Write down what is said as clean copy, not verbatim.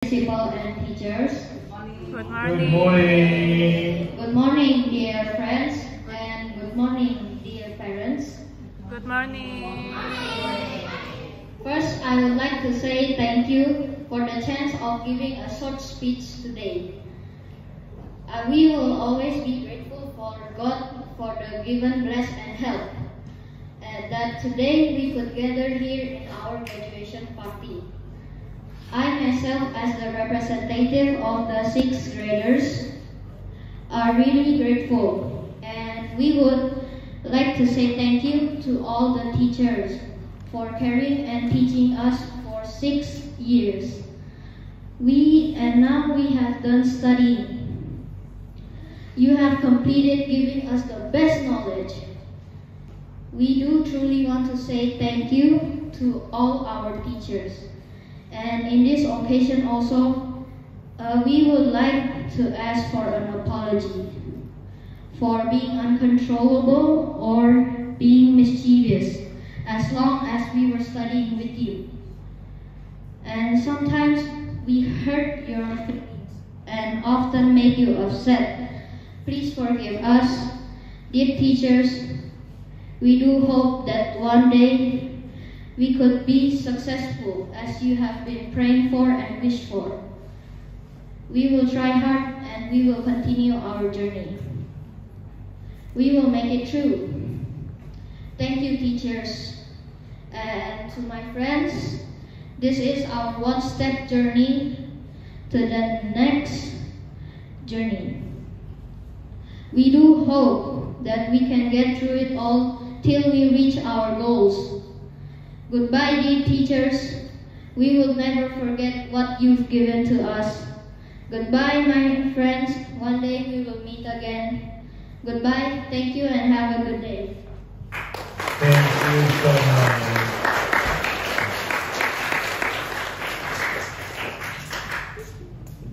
Principal and teachers. Good morning. Good morning. Good morning, dear friends, and good morning, dear parents. Good morning. First, I would like to say thank you for the chance of giving a short speech today. We will always be grateful for God for the given bless and help, and that today we could gather here in our graduation party. I myself, as the representative of the 6th graders, are really grateful, and we would like to say thank you to all the teachers for caring and teaching us for 6 years. Now we have done studying. You have completed giving us the best knowledge. We do truly want to say thank you to all our teachers. And in this occasion also, we would like to ask for an apology for being uncontrollable or being mischievous as long as we were studying with you. And sometimes we hurt your feelings and often make you upset. Please forgive us, dear teachers. We do hope that one day we could be successful as you have been praying for and wished for. We will try hard and we will continue our journey. We will make it through. Thank you, teachers. And to my friends, this is our one-step journey to the next journey. We do hope that we can get through it all till we reach our goals. Goodbye, dear teachers. We will never forget what you've given to us. Goodbye, my friends. One day we will meet again. Goodbye, thank you, and have a good day. Thank you so much.